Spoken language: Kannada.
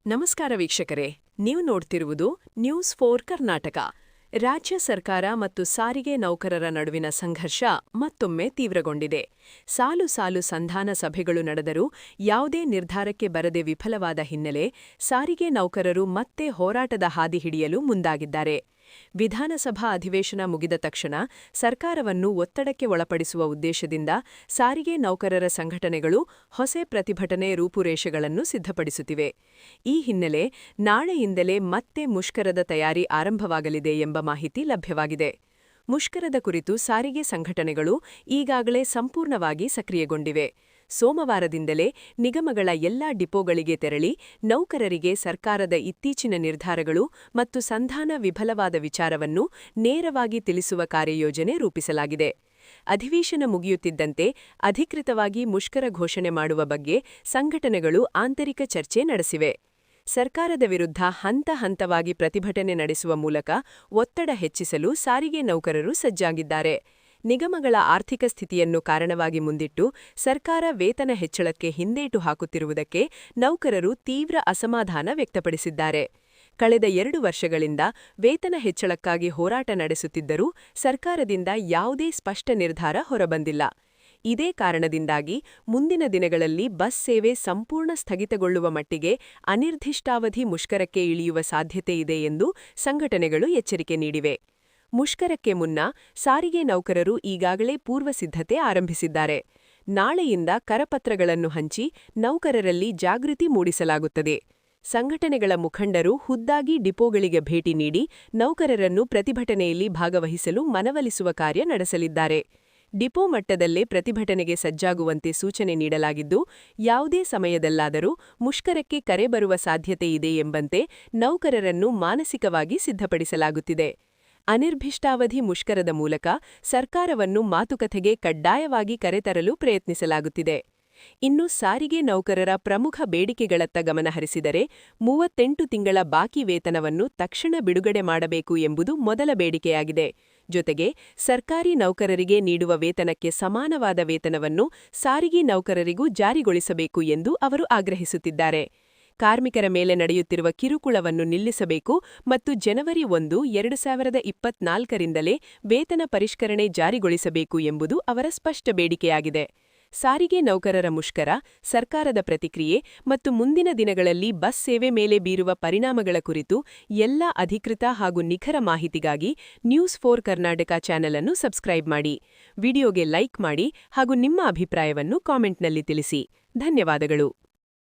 ನಮಸ್ಕಾರ ವೀಕ್ಷಕರೇ, ನೀವು ನೋಡ್ತಿರುವುದು ನ್ಯೂಸ್4 ಕರ್ನಾಟಕ. ರಾಜ್ಯ ಸರ್ಕಾರ ಮತ್ತು ಸಾರಿಗೆ ನೌಕರರ ನಡುವಿನ ಸಂಘರ್ಷ ಮತ್ತೊಮ್ಮೆ ತೀವ್ರಗೊಂಡಿದೆ. ಸಾಲು ಸಾಲು ಸಂಧಾನ ಸಭೆಗಳು ನಡೆದರೂ ಯಾವುದೇ ನಿರ್ಧಾರಕ್ಕೆ ಬರದೆ ವಿಫಲವಾದ ಹಿನ್ನೆಲೆ ಸಾರಿಗೆ ನೌಕರರು ಮತ್ತೆ ಹೋರಾಟದ ಹಾದಿ ಹಿಡಿಯಲು ಮುಂದಾಗಿದ್ದಾರೆ. ವಿಧಾನಸಭಾ ಅಧಿವೇಶನ ಮುಗಿದ ತಕ್ಷಣ ಸರ್ಕಾರವನ್ನು ಒತ್ತಡಕ್ಕೆ ಒಳಪಡಿಸುವ ಉದ್ದೇಶದಿಂದ ಸಾರಿಗೆ ನೌಕರರ ಸಂಘಟನೆಗಳು ಹೊಸ ಪ್ರತಿಭಟನೆ ರೂಪುರೇಷೆಗಳನ್ನು ಸಿದ್ಧಪಡಿಸುತ್ತಿವೆ. ಈ ಹಿನ್ನೆಲೆ ನಾಳೆಯಿಂದಲೇ ಮತ್ತೆ ಮುಷ್ಕರದ ತಯಾರಿ ಆರಂಭವಾಗಲಿದೆ ಎಂಬ ಮಾಹಿತಿ ಲಭ್ಯವಾಗಿದೆ. ಮುಷ್ಕರದ ಕುರಿತು ಸಾರಿಗೆ ಸಂಘಟನೆಗಳು ಈಗಾಗಲೇ ಸಂಪೂರ್ಣವಾಗಿ ಸಕ್ರಿಯಗೊಂಡಿವೆ. ಸೋಮವಾರದಿಂದಲೇ ನಿಗಮಗಳ ಎಲ್ಲಾ ಡಿಪೋಗಳಿಗೆ ತೆರಳಿ ನೌಕರರಿಗೆ ಸರ್ಕಾರದ ಇತ್ತೀಚಿನ ನಿರ್ಧಾರಗಳು ಮತ್ತು ಸಂಧಾನ ವಿಫಲವಾದ ವಿಚಾರವನ್ನು ನೇರವಾಗಿ ತಿಳಿಸುವ ಕಾರ್ಯಯೋಜನೆ ರೂಪಿಸಲಾಗಿದೆ. ಅಧಿವೇಶನ ಮುಗಿಯುತ್ತಿದ್ದಂತೆ ಅಧಿಕೃತವಾಗಿ ಮುಷ್ಕರ ಘೋಷಣೆ ಮಾಡುವ ಬಗ್ಗೆ ಸಂಘಟನೆಗಳು ಆಂತರಿಕ ಚರ್ಚೆ ನಡೆಸಿವೆ. ಸರ್ಕಾರದ ವಿರುದ್ಧ ಹಂತ-ಹಂತವಾಗಿ ಪ್ರತಿಭಟನೆ ನಡೆಸುವ ಮೂಲಕ ಒತ್ತಡ ಹೆಚ್ಚಿಸಲು ಸಾರಿಗೆ ನೌಕರರು ಸಜ್ಜಾಗಿದ್ದಾರೆ. ನಿಗಮಗಳ ಆರ್ಥಿಕ ಸ್ಥಿತಿಯನ್ನು ಕಾರಣವಾಗಿ ಮುಂದಿಟ್ಟು ಸರ್ಕಾರ ವೇತನ ಹೆಚ್ಚಳಕ್ಕೆ ಹಿಂದೇಟು ಹಾಕುತ್ತಿರುವುದಕ್ಕೆ ನೌಕರರು ತೀವ್ರ ಅಸಮಾಧಾನ ವ್ಯಕ್ತಪಡಿಸಿದ್ದಾರೆ. ಕಳೆದ 2 ವರ್ಷಗಳಿಂದ ವೇತನ ಹೆಚ್ಚಳಕ್ಕಾಗಿ ಹೋರಾಟ ನಡೆಸುತ್ತಿದ್ದರೂ ಸರ್ಕಾರದಿಂದ ಯಾವುದೇ ಸ್ಪಷ್ಟ ನಿರ್ಧಾರ ಹೊರಬಂದಿಲ್ಲ. ಇದೇ ಕಾರಣದಿಂದಾಗಿ ಮುಂದಿನ ದಿನಗಳಲ್ಲಿ ಬಸ್ ಸೇವೆ ಸಂಪೂರ್ಣ ಸ್ಥಗಿತಗೊಳ್ಳುವ ಮಟ್ಟಿಗೆ ಅನಿರ್ದಿಷ್ಟಾವಧಿ ಮುಷ್ಕರಕ್ಕೆ ಇಳಿಯುವ ಸಾಧ್ಯತೆಯಿದೆ ಎಂದು ಸಂಘಟನೆಗಳು ಎಚ್ಚರಿಕೆ ನೀಡಿವೆ. ಮುಷ್ಕರಕ್ಕೆ ಮುನ್ನ ಸಾರಿಗೆ ನೌಕರರು ಈಗಾಗಲೇ ಪೂರ್ವಸಿದ್ಧತೆ ಆರಂಭಿಸಿದ್ದಾರೆ. ನಾಳೆಯಿಂದ ಕರಪತ್ರಗಳನ್ನು ಹಂಚಿ ನೌಕರರಲ್ಲಿ ಜಾಗೃತಿ ಮೂಡಿಸಲಾಗುತ್ತದೆ. ಸಂಘಟನೆಗಳ ಮುಖಂಡರು ಖುದ್ದಾಗಿ ಡಿಪೋಗಳಿಗೆ ಭೇಟಿ ನೀಡಿ ನೌಕರರನ್ನು ಪ್ರತಿಭಟನೆಯಲ್ಲಿ ಭಾಗವಹಿಸಲು ಮನವೊಲಿಸುವ ಕಾರ್ಯ ನಡೆಸಲಿದ್ದಾರೆ. ಡಿಪೋ ಮಟ್ಟದಲ್ಲೇ ಪ್ರತಿಭಟನೆಗೆ ಸಜ್ಜಾಗುವಂತೆ ಸೂಚನೆ ನೀಡಲಾಗಿದ್ದು, ಯಾವುದೇ ಸಮಯದಲ್ಲಾದರೂ ಮುಷ್ಕರಕ್ಕೆ ಕರೆ ಬರುವ ಸಾಧ್ಯತೆಯಿದೆ ಎಂಬಂತೆ ನೌಕರರನ್ನು ಮಾನಸಿಕವಾಗಿ ಸಿದ್ಧಪಡಿಸಲಾಗುತ್ತಿದೆ. ಅನಿರ್ದಿಷ್ಟಾವಧಿ ಮುಷ್ಕರದ ಮೂಲಕ ಸರ್ಕಾರವನ್ನು ಮಾತುಕತೆಗೆ ಕಡ್ಡಾಯವಾಗಿ ಕರೆತರಲು ಪ್ರಯತ್ನಿಸಲಾಗುತ್ತಿದೆ. ಇನ್ನು ಸಾರಿಗೆ ನೌಕರರ ಪ್ರಮುಖ ಬೇಡಿಕೆಗಳತ್ತ ಗಮನಹರಿಸಿದರೆ 38 ತಿಂಗಳ ಬಾಕಿ ವೇತನವನ್ನು ತಕ್ಷಣ ಬಿಡುಗಡೆ ಮಾಡಬೇಕು ಎಂಬುದು ಮೊದಲ ಬೇಡಿಕೆಯಾಗಿದೆ. ಜೊತೆಗೆ ಸರ್ಕಾರಿ ನೌಕರರಿಗೆ ನೀಡುವ ವೇತನಕ್ಕೆ ಸಮಾನವಾದ ವೇತನವನ್ನು ಸಾರಿಗೆ ನೌಕರರಿಗೂ ಜಾರಿಗೊಳಿಸಬೇಕು ಎಂದು ಅವರು ಆಗ್ರಹಿಸುತ್ತಿದ್ದಾರೆ. ಕಾರ್ಮಿಕರ ಮೇಲೆ ನಡೆಯುತ್ತಿರುವ ಕಿರುಕುಳವನ್ನು ನಿಲ್ಲಿಸಬೇಕು ಮತ್ತು ಜನವರಿ 1, 2024ರಿಂದಲೇ ವೇತನ ಪರಿಷ್ಕರಣೆ ಜಾರಿಗೊಳಿಸಬೇಕು ಎಂಬುದು ಅವರ ಸ್ಪಷ್ಟ ಬೇಡಿಕೆಯಾಗಿದೆ. ಸಾರಿಗೆ ನೌಕರರ ಮುಷ್ಕರ, ಸರ್ಕಾರದ ಪ್ರತಿಕ್ರಿಯೆ ಮತ್ತು ಮುಂದಿನ ದಿನಗಳಲ್ಲಿ ಬಸ್ ಸೇವೆ ಮೇಲೆ ಬೀರುವ ಪರಿಣಾಮಗಳ ಕುರಿತು ಎಲ್ಲಾ ಅಧಿಕೃತ ಹಾಗೂ ನಿಖರ ಮಾಹಿತಿಗಾಗಿ ನ್ಯೂಸ್4 ಕರ್ನಾಟಕ ಚಾನೆಲ್ ಅನ್ನು ಸಬ್ಸ್ಕ್ರೈಬ್ ಮಾಡಿ. ವಿಡಿಯೋಗೆ ಲೈಕ್ ಮಾಡಿ ಹಾಗೂ ನಿಮ್ಮ ಅಭಿಪ್ರಾಯವನ್ನು ಕಾಮೆಂಟ್ನಲ್ಲಿ ತಿಳಿಸಿ. ಧನ್ಯವಾದಗಳು.